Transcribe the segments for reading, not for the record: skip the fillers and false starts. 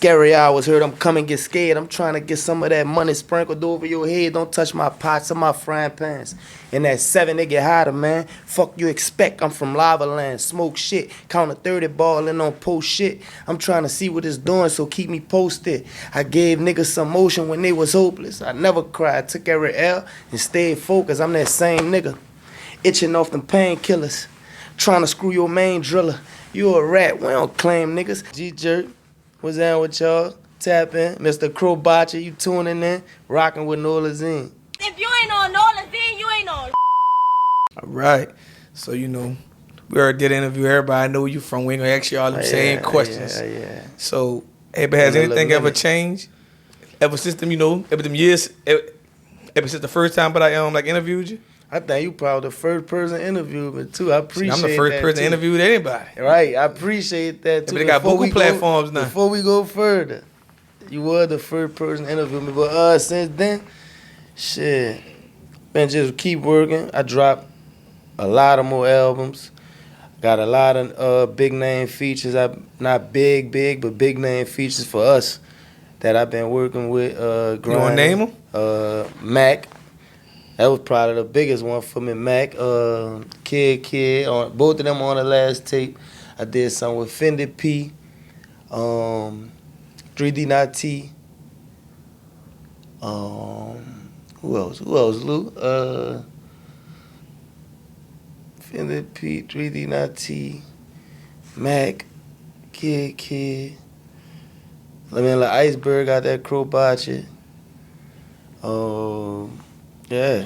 Scary hours, heard I'm coming, get scared. I'm trying to get some of that money sprinkled over your head. Don't touch my pots or my frying pans. In that 7, they get hotter, man. Fuck you expect, I'm from lava land. Smoke shit, count a 30 ballin' on post shit. I'm trying to see what it's doing, so keep me posted. I gave niggas some motion when they was hopeless. I never cried, took every L and stayed focused. I'm that same nigga, itching off them painkillers. Trying to screw your main driller. You a rat, we don't claim niggas. G-Gurk. What's down with y'all? Tap in. Mr. Crobacha, you tuning in. Rocking with Nolazine. If you ain't on Nolazine, you ain't on. All right. So, you know, we already did an interview. Everybody know where you from. We ain't gonna ask you all them same questions. Yeah. So, has anything ever changed? Ever since them, you know, ever since the first time but I like interviewed you? I think you probably the first person interviewed me too. I appreciate that. I'm the first person interviewed anybody. Right, I appreciate that too. But they got Google platforms now. Before we go further, you were the first person interviewed me. But since then, shit, man, just keep working. I dropped a lot of more albums. Got a lot of big name features. Not big, but big name features for us that I've been working with. You wanna name them? Mac. That was probably the biggest one for me, Mac. Kid, on both of them on the last tape. I did something with Fendi P, 3D Not T. Who else, Lou? Fendi P, 3D Not T, Mac, Kid. I mean, like Iceberg got that Crobacha. Yeah.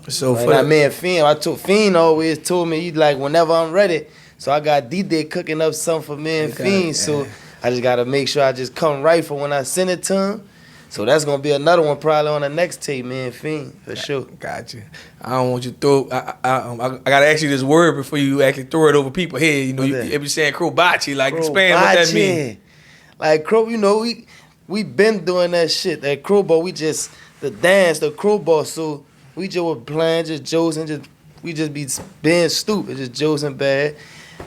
So like for that man Fiend always told me, he like, whenever I'm ready. So I got D-Day cooking up something for me and Fiend. So I just gotta make sure I just come right for when I send it to him. So that's gonna be another one probably on the next tape, man, Fiend, for sure. Gotcha. I don't want you to throw. I gotta ask you this word before you actually throw it over people's head. You know, you be saying Crobachi, like expand what that mean. Like Crow, you know, we been doing that shit. That crowbar, we just the dance, the crowbar. So we just were playing, just josing, we just be being stupid, just josing bad.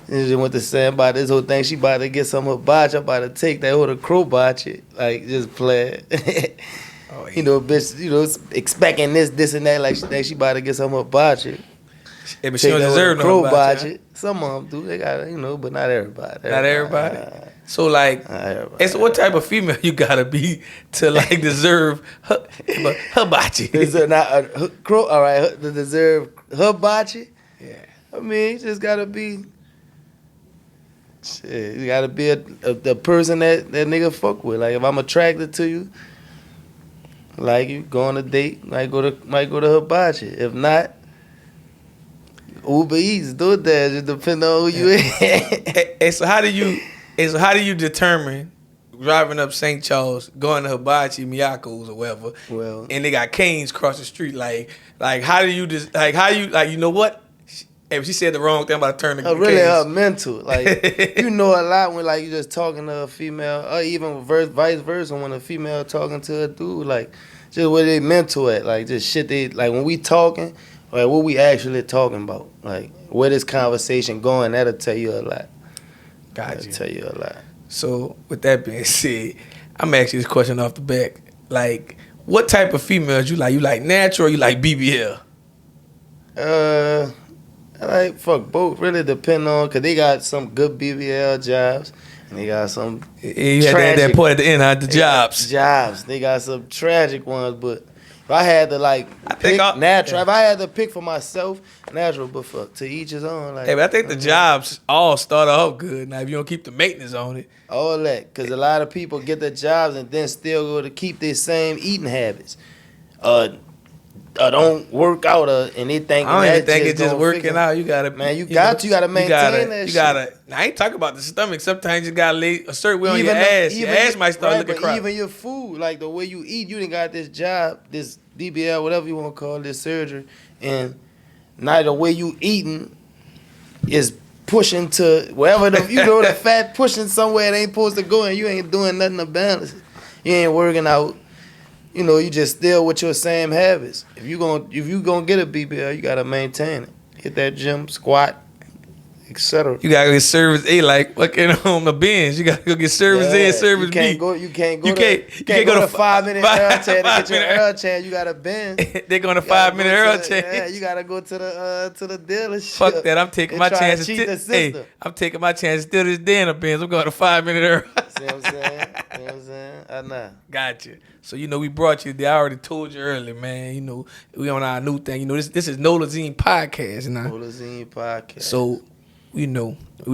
And just went to say about this whole thing. She about to get some hibachi. I'm about to take that whole crowbar shit. Like, just play it. Oh, yeah. You know, bitch, you know, expecting this and that. Like, she about to get some hibachi. Yeah, but she don't deserve no hibachi. Some of them do. They got, you know, but not everybody. Not everybody? So, like, so what type of female you gotta be to, like, deserve hibachi? All right, to deserve hibachi? Yeah. I mean, you just gotta be... Shit, you gotta be the person that nigga fuck with. Like, if I'm attracted to you, like, you go on a date, might go to hibachi. If not, Uber Eats, DoorDash, just depending on who you is. And so how do you determine driving up St. Charles, going to Hibachi, Miyako's or whatever, Well, and they got canes across the street? Like how do you just you know what? If she said the wrong thing, I'm about to turn the really her mental. Like, you know a lot when, like, you just talking to a female, or even vice versa when a female talking to a dude. Like, just where they mental at. Like, just shit they, like, when we talking, like, what we actually talking about. Like, where this conversation going, that'll tell you a lot. Gotcha. That'll tell you a lot. So, with that being said, I'm asking this question off the back. Like, what type of females you like? You like natural or you like BBL? I like fuck both. Really depend on, cause they got some good BBL jobs, and they got some. You had that point at the end, huh? The jobs. Jobs. They got some tragic ones, but if I had to pick natural, if I had to pick for myself, natural, but fuck, to each his own. Like, hey, but I think the jobs all start off good. Now, if you don't keep the maintenance on it, all that, cause a lot of people get their jobs and then still go to keep their same eating habits. Don't work out, and they think I don't even think it's just working out. You gotta, man. You gotta maintain that. You gotta. I ain't talking about the stomach. Sometimes you gotta lay a certain way on your ass. Your ass might start looking crap. Even your food, like the way you eat, you done got this job, this BBL, whatever you want to call it, this surgery, and now the way you eating is pushing to wherever the the fat pushing somewhere it ain't supposed to go, and you ain't doing nothing to balance it. You ain't working out. You know, you just still with your same habits. If you gonna get a BBL, you gotta maintain it. Hit that gym, squat, etc. You gotta get service A like fucking on the Benz. You gotta go get service A and service you can't B. Go, you can't go. You to, can't go to 5 minute oil change to get your oil change. You gotta bend. They're going to 5 minute oil change. Yeah, you gotta go to the dealership. Fuck that! I'm taking my chances. Hey, I'm taking my chances still this day in the Benz. I'm going to 5 minute oil. See what I'm saying? You know what I'm saying? I know. Gotcha. So we brought you there. I already told you earlier, man. We on our new thing. This is Nolazine podcast now. Nolazine podcast. So, we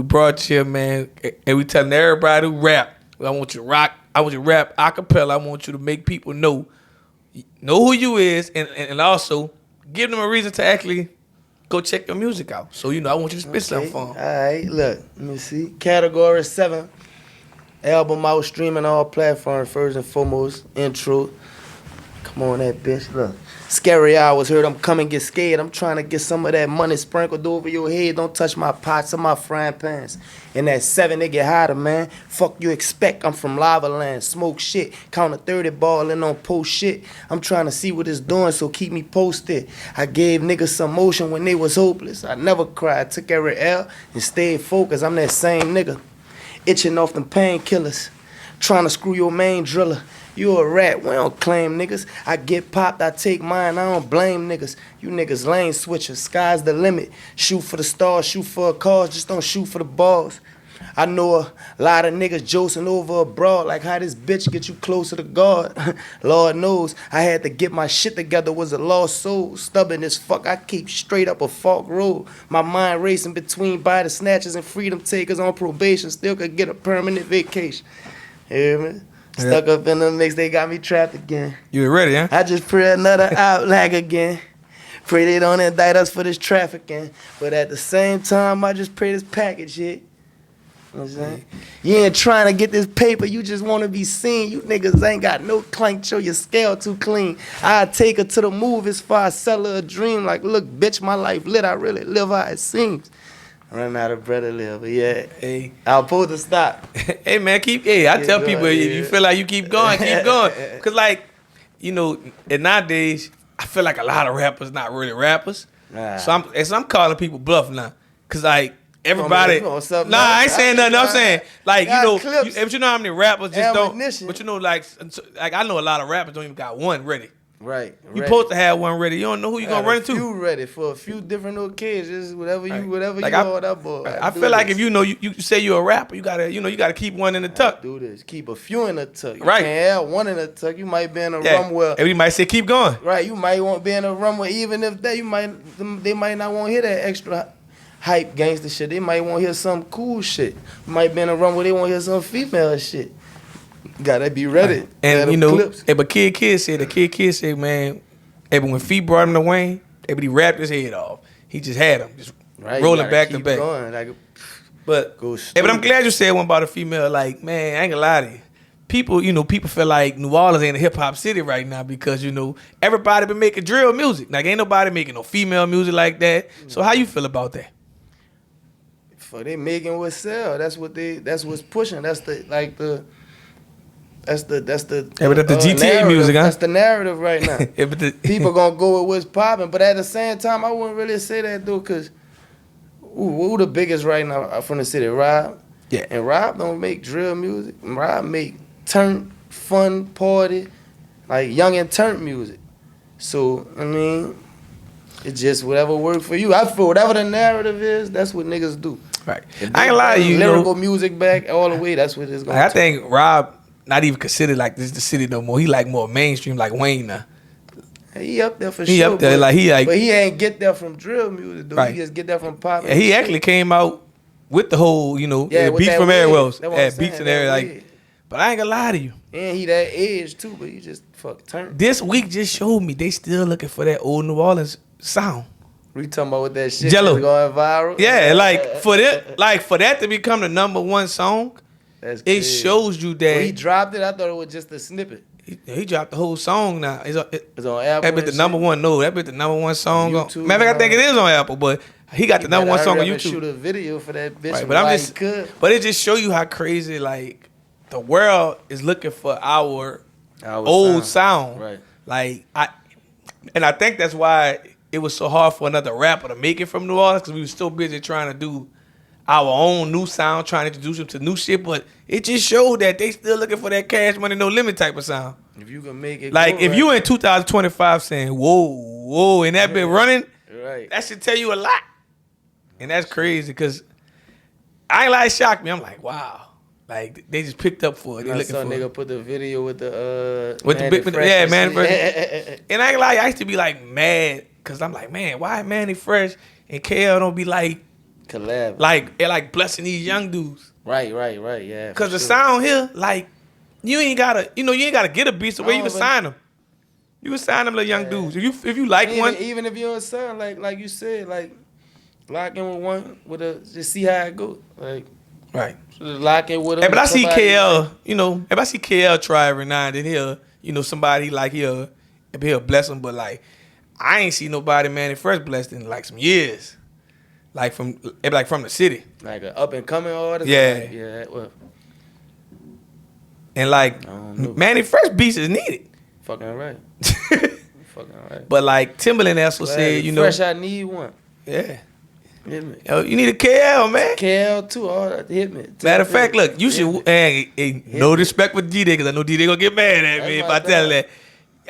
brought you, man, and we telling everybody who rap. I want you to rock. I want you to rap a cappella. I want you to make people know who you is, and also give them a reason to actually go check your music out. So, I want you to spit something for them. All right, look, let me see. Category 7. Album out, streaming all platforms, first and foremost. Intro. Come on, that bitch. Look. Scary hours, heard I'm coming, get scared. I'm trying to get some of that money sprinkled over your head. Don't touch my pots or my frying pans. In that 7, it get hotter, man. Fuck you expect, I'm from lava land. Smoke shit, count a 30 ballin' on post shit. I'm trying to see what it's doing, so keep me posted. I gave niggas some motion when they was hopeless. I never cried, took every L and stayed focused. I'm that same nigga, itching off them painkillers. Trying to screw your main driller. You a rat, we don't claim niggas. I get popped, I take mine, I don't blame niggas. You niggas lane switchers, sky's the limit. Shoot for the stars, shoot for a cause, just don't shoot for the balls. I know a lot of niggas josing over abroad, like how this bitch get you closer to God. Lord knows, I had to get my shit together, was a lost soul. Stubborn as fuck, I keep straight up a fork road. My mind racing between body snatchers and freedom takers on probation, still could get a permanent vacation. Hear me? Stuck up in the mix, they got me trapped again. You ready, huh? I just pray another outlag again. Pray they don't indict us for this trafficking. But at the same time, I just pray this package hit. You know what I'm saying? You ain't trying to get this paper, you just want to be seen. You niggas ain't got no clank, show your scale too clean. I take her to the movies for I sell her a dream. Like, look, bitch, my life lit, I really live how it seems. Run out of bread to live, but yeah. Hey, I'll pull the stop. Hey man, I tell people if you feel like you keep going, keep going. Cause and nowadays I feel like a lot of rappers not really rappers. Nah. So I'm calling people bluff now. Cause everybody. I ain't saying nothing. I'm saying but you know how many rappers just ammunition. don't. But I know a lot of rappers don't even got one ready. Right. You supposed to have one ready. You don't know who you gonna run into. You ready for a few different occasions, whatever you like hold up, boy. I feel like if you say you're a rapper, you gotta keep one in the tuck. Do this. Keep a few in the tuck. You right. can't have one in the tuck. You might be in a rum where. And we might say keep going. Right. You might want to be in a rum where even if they might not want to hear that extra hype gangster shit. They might want to hear some cool shit. You might be in a rum where they want to hear some female shit. Gotta be ready. And but Kid said, man, but when Fee brought him to Wayne, but he rapped his head off. He just had him, just rolling back to back. But I'm glad you said one about a female. Like, man, I ain't gonna lie to you. People feel like New Orleans ain't a hip hop city right now because everybody been making drill music. Like, ain't nobody making no female music like that. So how you feel about that? For they making what sell. That's what's pushing. That's the GTA narrative. music, huh? That's the narrative right now. People gonna go with what's popping, but at the same time, I wouldn't really say that though, cause who the biggest right now from the city? Rob. Yeah. And Rob don't make drill music. Rob make turn fun party, like young and turn music. So I mean, it's just whatever works for you. I feel whatever the narrative is, that's what niggas do. Right. I ain't gonna lie to you. Lyrical music back all the way. That's what it's gonna. I think Rob not even considered like this the city no more. He like more mainstream, like Wayne now. He up there for he sure. Up there, but he ain't get there from drill music though. Right. He just get there from pop. Yeah, he actually came out with the whole, beats from everywhere else. Beats and everything. But I ain't gonna lie to you. And he that age too, but he just turned. This week just showed me they still looking for that old New Orleans sound. We talking about what that shit Jello going viral. Yeah, for that to become the number one song. It shows you that when he dropped it. I thought it was just a snippet. He dropped the whole song now. It's on Apple. That been the number one. No, that been the number one song on YouTube. Matter of fact, I think it is on Apple, but he got the number one song on YouTube. Shoot a video for that bitch. Right, but it just show you how crazy like the world is looking for our old sound. Right. Like I think that's why it was so hard for another rapper to make it from New Orleans because we were so busy trying to do our own new sound, trying to introduce them to new shit, but it just showed that they still looking for that Cash Money No Limit type of sound. If you can make it like if right. you in 2025 saying whoa, and that been running, right, that should tell you a lot. And that's crazy because I ain't like shocked me. I'm like, wow. Like they just picked up for it. They looking for nigga it. put the video with the Man Fresh. And I ain't like I used to be like mad because I'm like, man, why Manny Fresh and KL don't be like collab, like blessing these young dudes. Right, yeah. Because the sound here, like you ain't gotta get a beat so where you can sign them. You can sign them little young dudes. If you like one, even if you don't sign like you said, like lock in with one just see how it goes. Like right. Lock in with them. Hey, but I see KL, if I see KL try every now and then he'll, somebody like he'll bless him, but like I ain't see nobody Manny Fresh blessed in like some years. Like from the city. Like an up and coming artist? Yeah. Yeah, well. And like Manny Fresh beats is needed. Fucking right. Fucking right. But like Timberland also said, Fresh, I need one. Yeah. Hit me. Yo, you need a KL, man. KL too. All that. Hit me. Matter of fact, look, you should. Hey, no disrespect for D-Day, because I know D-Day gonna get mad at me if I tell her that.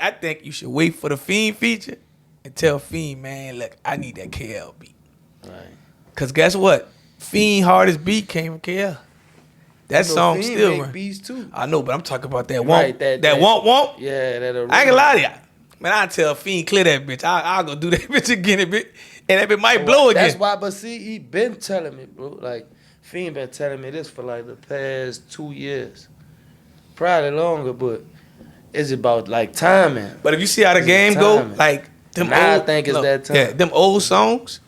I think you should wait for the Fiend feature and tell Fiend, man, look, I need that KL beat. Right. Cause guess what? Fiend hardest beat came from KL. That song Fiend still make run. beats too. I know, but I'm talking about that Right, womp. That womp. Yeah, that original. I ain't gonna lie to you. Man, I tell Fiend clear that bitch. I'll go do that bitch again, and that bitch might blow again. That's why, but see, he been telling me, bro. Like, Fiend been telling me this for like the past 2 years. Probably longer, but it's about like timing. But if you see how the game go, like them now old, I think it's that time. Yeah, them old songs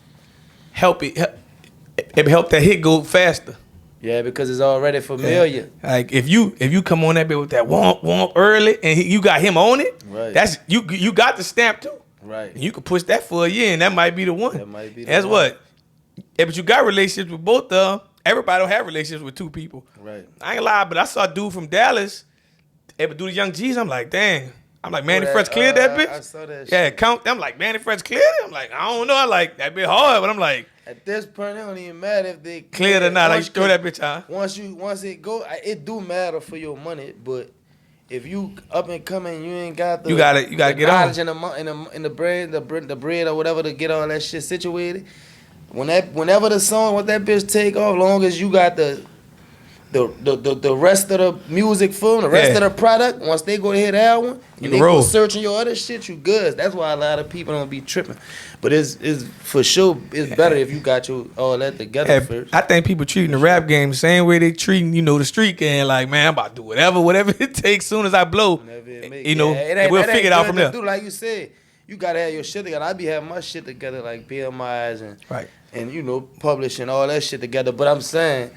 help that hit go faster. Yeah, because it's already familiar. Yeah. Like if you come on that bit with that womp early and you got him on it, right. That's you got the stamp too. Right. And you can push that for a year and that might be the one. That might be the That's one. what. Yeah, but you got relationships with both of them. Everybody don't have relationships with two people. Right. I ain't gonna lie, but I saw a dude from Dallas able do the Young G's. I'm like, dang. I'm like, Manny Fresh cleared that bitch. I saw that yeah, shit. count. I'm like, Manny Fresh cleared it. I'm like, I don't know. I like that bit hard, but I'm like, at this point, it don't even matter if they cleared or not. Like, throw that bitch out. Once it go, it do matter for your money. But if you up and coming, you ain't got the you gotta get knowledge on in the bread or whatever to get all that shit situated. Whenever the song, what that bitch take off, long as you got the rest of the music film, the rest of the product, once they go to hit that one, and they go searching your other shit, you good. That's why a lot of people don't be tripping. But it's for sure, it's better if you got all that together first. I think people treating the rap game the same way they treating, the street game. Like, man, I'm about to do whatever it takes. Soon as I blow, we'll figure it out from there. Like you said, you gotta have your shit together. I be having my shit together, like BMIs and publishing all that shit together. But I'm saying,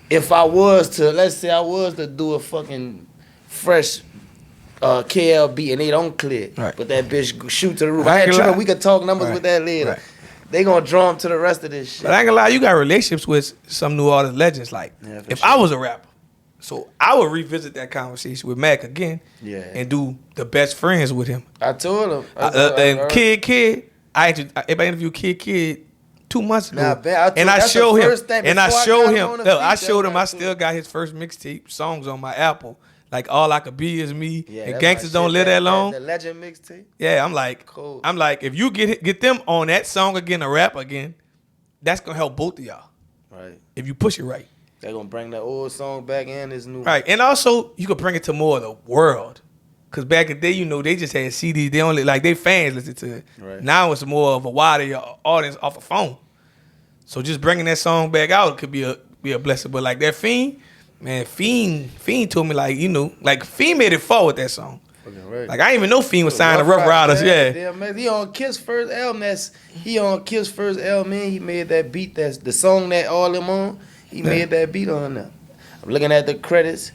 if I was to do a fucking fresh KL beat and they don't clear, but that bitch shoot to the roof. I ain't tripping. We could talk numbers with that later. Right. They gonna draw them to the rest of this shit. But I ain't gonna lie, you got relationships with some new artist legends. Like, if I was a rapper, so I would revisit that conversation with Mac again, and do the best friends with him. I told him. And Kid, I interviewed Kid 2 months ago, I showed him. I showed him I still got his first mixtape songs on my Apple. Like All I Could Be Is Me, and Gangsters Don't Live That Long. The Legend mixtape. Yeah, I'm like, if you get them on that song again, a rap again, that's gonna help both of y'all. Right. If you push it right. They're gonna bring that old song back and this new. Right, and also you could bring it to more of the world. Cause back in the day, they just had CDs. They only they fans listen to it. Right. Now it's more of a wider audience off a phone. So just bringing that song back out could be a blessing. But like that Fiend, man, Fiend told me Fiend made it far with that song. Right. Like I didn't even know Fiend was signed to Rough Riders. He on Kiss first album. Man, he made that beat. That's the song that all them on. He made that beat on there. I'm looking at the credits.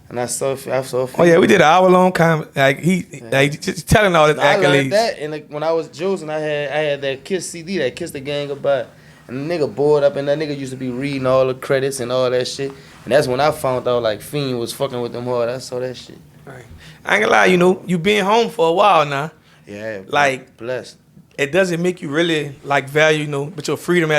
And I saw. Oh yeah, we did an hour-long comment. Like just telling all his accolades. I learned that, and when I was Juicing, I had that Kiss CD, that Kiss the Gang Goodbye. And the nigga bored up, and that nigga used to be reading all the credits and all that shit. And that's when I found out like Fiend was fucking with them hard. I saw that shit. Right. I ain't gonna lie, you been home for a while now. Yeah. Like blessed. It doesn't make you really value, but your freedom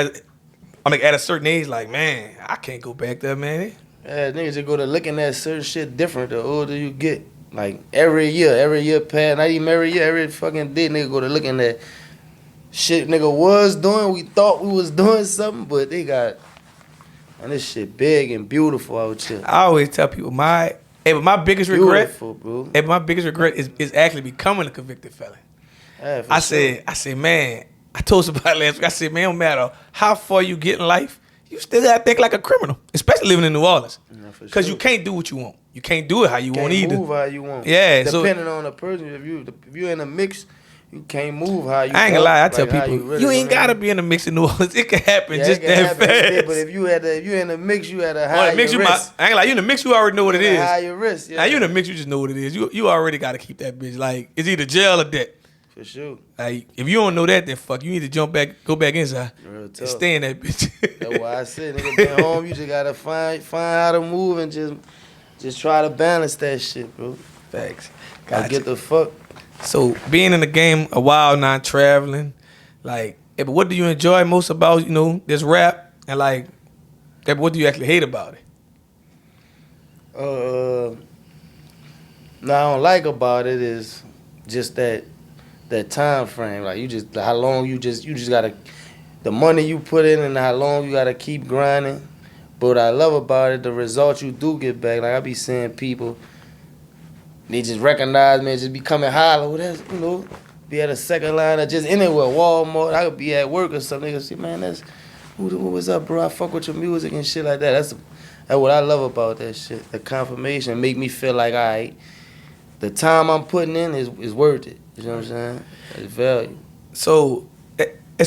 I'm like at a certain age, like, man, I can't go back there, man. Yeah, niggas just go to looking at certain shit different the older you get. Like every year pass, not even every year, every fucking day, nigga go to looking at shit nigga was doing. We thought we was doing something, but they got, and this shit big and beautiful out here. I always tell people my biggest regret, bro. My biggest regret is actually becoming a convicted felon. Yeah, I said, man, I told somebody last week, I said, man, no matter how far you get in life, you still gotta think like a criminal, especially living in New Orleans. Because you can't do what you want. You can't do it how you want either. Can't move how you want. Yeah. Depending on the person, if you in a mix, you can't move how you want. I ain't gonna lie, I tell people, you really ain't gotta be in a mix in New Orleans. It can happen just that fast. But if you in a mix, you had a higher risk. I ain't like you in the mix, you already know what it is. Higher risk. Yeah. Now you in the mix, you just know what it is. You already gotta keep that bitch. Like, it's either jail or debt. For sure. Like, if you don't know that, then fuck, you need to go back inside and stay in that bitch. That's why I said, nigga, been home, you just gotta find how to move and just try to balance that shit, bro. Facts. Gotta get the fuck. So, being in the game a while now, traveling, like, but what do you enjoy most about, this rap? And, like, what do you actually hate about it? I don't like about it is just that time frame. Like, how long you just gotta, the money you put in and how long you gotta keep grinding. But what I love about it, the results you do get back. Like, I be seeing people, they just recognize me and just be coming holler. That's, be at a second line or just anywhere, Walmart. I could be at work or something. They go see, man, that's, what's up, bro? I fuck with your music and shit like that. That's what I love about that shit. The confirmation make me feel like, all right, the time I'm putting in is worth it. You know what I'm saying? It's value. So,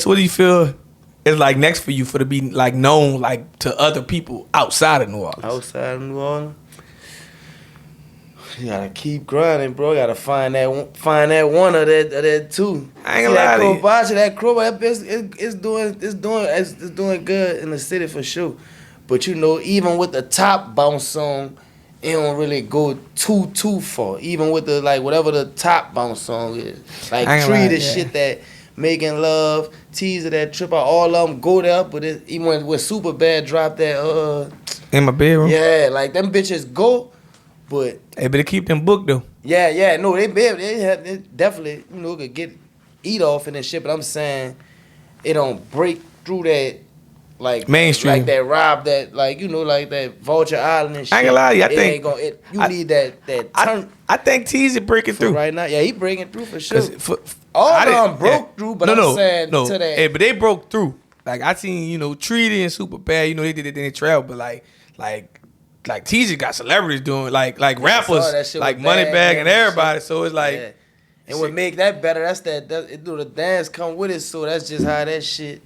what do you feel is like next for you to be like known like to other people outside of New Orleans? Outside of New Orleans, you gotta keep grinding, bro. You gotta find that one or that two. I ain't gonna lie to you. That crowbar, it's doing good in the city for sure. But even with the top bounce song, it don't really go too far. Even with the whatever the top bounce song is, like Tree, the shit that Making Love, Teaser, that Trip Out, all of them go there. But even when Super Bad dropped that In My Bedroom, yeah, like them bitches go. But hey, better keep them booked though. Yeah, no, they definitely could eat off in this shit. But I'm saying it don't break through that. Like mainstream, like that Rob, that like that Vulture Island and shit. I ain't gonna lie, I think you need that turn. I think Teasy breaking through right now. Yeah, he breaking through for sure. All of them broke through, but I'm saying to that. Hey, but they broke through. Like I seen Treaty and Super Bad. They did it in their travel, but like Teasy got celebrities doing like rappers like Moneybag and everybody. So it's like. Yeah. And what make that better? That's the dance come with it. So that's just how that shit.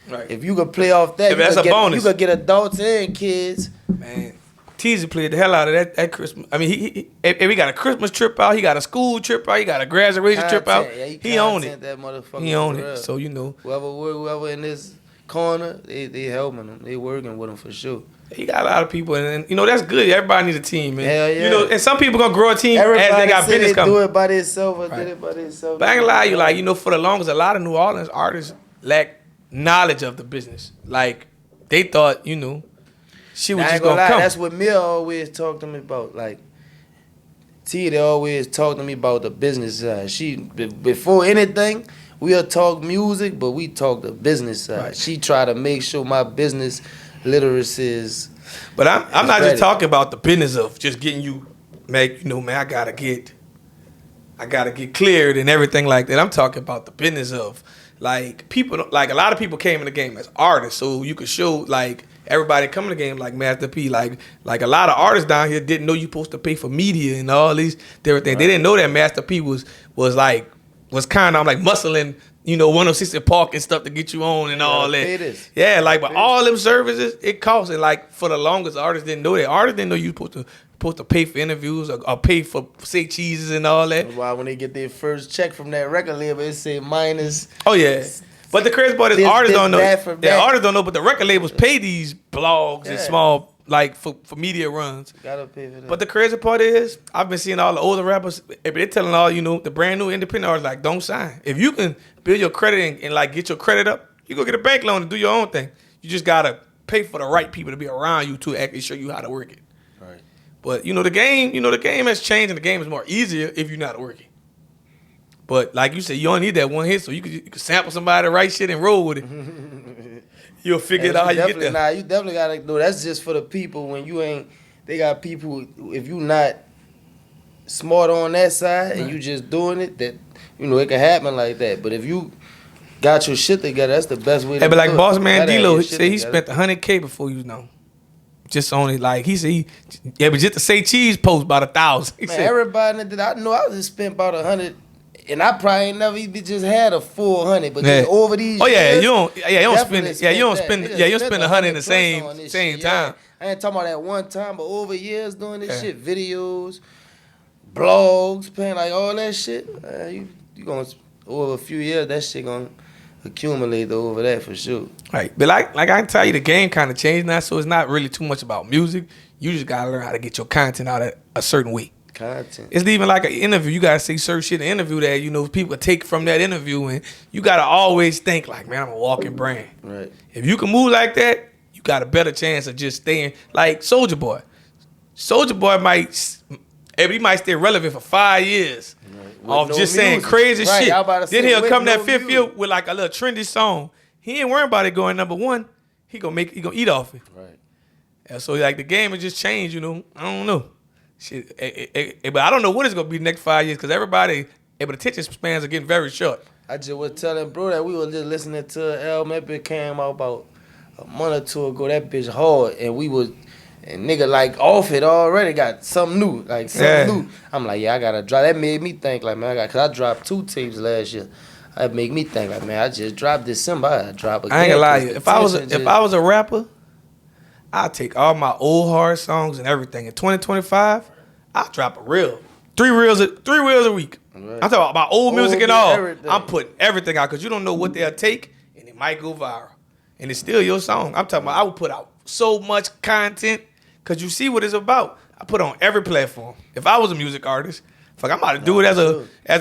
Right. If you could play off that, that's a bonus. You could get adults and kids. Man, Teasy played the hell out of that Christmas. I mean, he got a Christmas trip out, he got a school trip out, he got a graduation trip out. Yeah, he owned it. That motherfucker. He owned it. So whoever in this corner, they helping him. They working with him for sure. He got a lot of people, and that's good. Everybody needs a team, man. Hell yeah. And some people gonna grow a team as they got business coming. Do it by themselves or did it by themselves. But I ain't gonna lie, you for the longest, a lot of New Orleans artists lack knowledge of the business. Like they thought, she was just gonna come. That's what Mia always talked to me about. Like T, always talked to me about the business side. She before anything, we'll talk music, but we talk the business side. Right. She try to make sure my business literacy is. But I'm not just talking about the business of just getting you, man. I gotta get cleared and everything like that. I'm talking about the business of. Like people, like a lot of people came in the game as artists, so you could show like everybody coming to the game like Master P. Like a lot of artists down here didn't know you supposed to pay for media and all these different things. Right. They didn't know that Master P was kind of like muscling, 106 Park and stuff to get you on and all that. Yeah, but all them services it costs, and like for the longest, artists didn't know that. Artists didn't know you supposed to pay for interviews or pay for say cheeses and all that. That's why when they get their first check from that record label, it say minus. Oh yeah, but the crazy part is artists don't know. Yeah, artists don't know, but the record labels pay these blogs and small for media runs. Gotta pay for that. But the crazy part is, I've been seeing all the older rappers. They're telling all the brand new independent artists don't sign. If you can build your credit and get your credit up, you go get a bank loan and do your own thing. You just gotta pay for the right people to be around you to actually show you how to work it. Right. But the game has changed and the game is more easier if you're not working. But like you said, you don't need that one hit, so you could sample somebody the right shit and roll with it. You'll figure it out how you get there. Nah, you definitely gotta do. That's just for the people when you ain't. They got people. If you not smart on that side and you just doing it, that it can happen like that. But if you got your shit together, that's the best way to do it. But like Boss Man D-Lo, he said he together. spent $100K before just on it. Like he said, but just to say cheese post about 1,000. Man, everybody that I know, I just spent about 100. And I probably ain't never even just had a full 100, but just over these years, you don't spend 100 in the same time. I ain't talking about that one time, but over years doing this shit, videos, blogs, paying like all that shit. You gonna over a few years, that shit gonna accumulate over that for sure. Right, but like I can tell you, the game kind of changed now, so it's not really too much about music. You just gotta learn how to get your content out a certain way. Content. It's even like an interview. You gotta say certain shit in an interview that people take from that interview, and you gotta always think like, man, I'm a walking brand. Right. If you can move like that, you got a better chance of just staying like Soulja Boy. Soulja Boy might stay relevant for 5 years off just saying crazy shit. Then he'll come that fifth year with like a little trendy song. He ain't worrying about it going #1. He gonna eat off it. Right. And so like the game has just changed. I don't know. Shit, but I don't know what it's gonna be the next 5 years because everybody, the attention spans are getting very short. I just was telling bro that we were just listening to an album that bitch came out about a month or two ago. That bitch hard, and nigga like off it already. Got something new, new. I'm like, I gotta drop. That made me think like, man, cause I dropped 2 tapes last year. That make me think like, man, I just dropped December. I gotta drop again. I ain't gonna lie, if I was a rapper, I'd take all my old hard songs and everything. In 2025, I'll drop a reel. 3 reels a week. Right. I'm talking about my old music and all. Everything. I'm putting everything out because you don't know what they'll take and it might go viral. And it's still your song. I'm talking about I would put out so much content because you see what it's about. I put on every platform. If I was a music artist, I'm about to do it as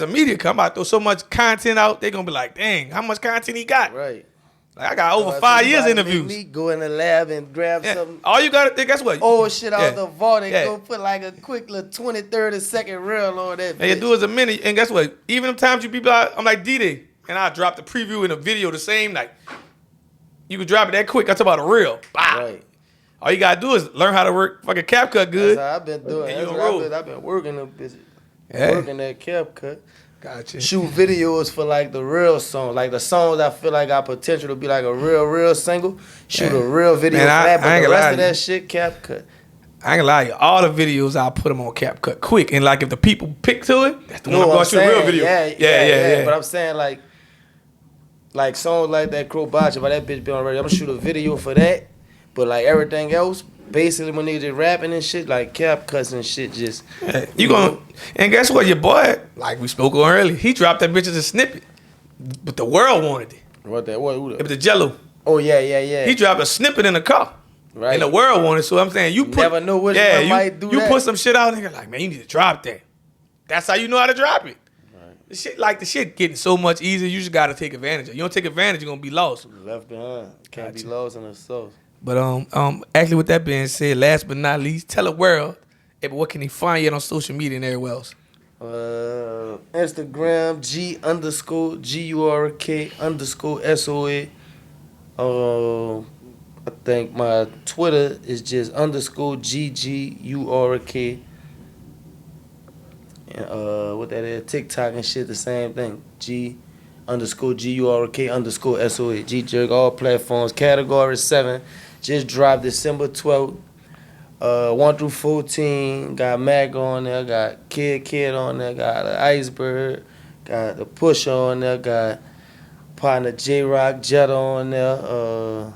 a media company. I'm about to throw so much content out, they're going to be like, dang, how much content he got? Right. Like I got over 5 years interviews. Me go in the lab and grab something. All you gotta think, guess what? Old shit out the vault and go put like a quick little 20, 30 second reel on that. And you do as a minute, and guess what? Even the times you be like, I'm like D-Day, and I drop the preview and the video the same night. You can drop it that quick. I talk about a reel. Bah. Right. All you gotta do is learn how to work fucking CapCut good. That's how I've been doing. I've been working a bit. Working that CapCut. Gotcha. Shoot videos for like the real song, like the songs I feel like got potential to be like a real single. Shoot a real video for that, but the rest of that shit CapCut. I ain't gonna lie to you. All the videos I'll put them on CapCut quick, and like if the people pick to it, that's the one I'm gonna shoot a real video. Yeah. But I'm saying like songs like that Crow Botcha, but that bitch be on radio. I'm gonna shoot a video for that, but like everything else. Basically, when they just rapping and shit, like CapCuts and shit, just and guess what? Your boy, like we spoke on earlier, he dropped that bitch as a snippet, but the world wanted it. What that? What? It was the Jello. Oh yeah. He dropped a snippet in the car, right? And the world wanted it. So I'm saying you never know which one might do that. You put some shit out, nigga, like man, you need to drop that. That's how you know how to drop it. Right. The shit getting so much easier. You just gotta take advantage of it. You don't take advantage, you're gonna be lost. Left behind. Can't be lost in the sauce. But actually, with that being said, last but not least, tell the world, but what can they find you on social media and everywhere else? Instagram G_GURK_SOA. I think my Twitter is just _GGURK. And what that is, TikTok and shit, the same thing. G_GURK_SOA. G-Gurk, all platforms. Category 7. Just dropped December 12th. 1 through 14. Got Mac on there. Got Kid on there. Got the Iceberg. Got the Push on there. Got partner J-Rock Jetta on there.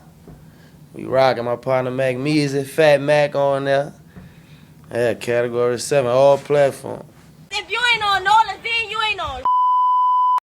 We rocking my partner Mac Measy. Fat Mac on there. Yeah, Category 7. All platforms.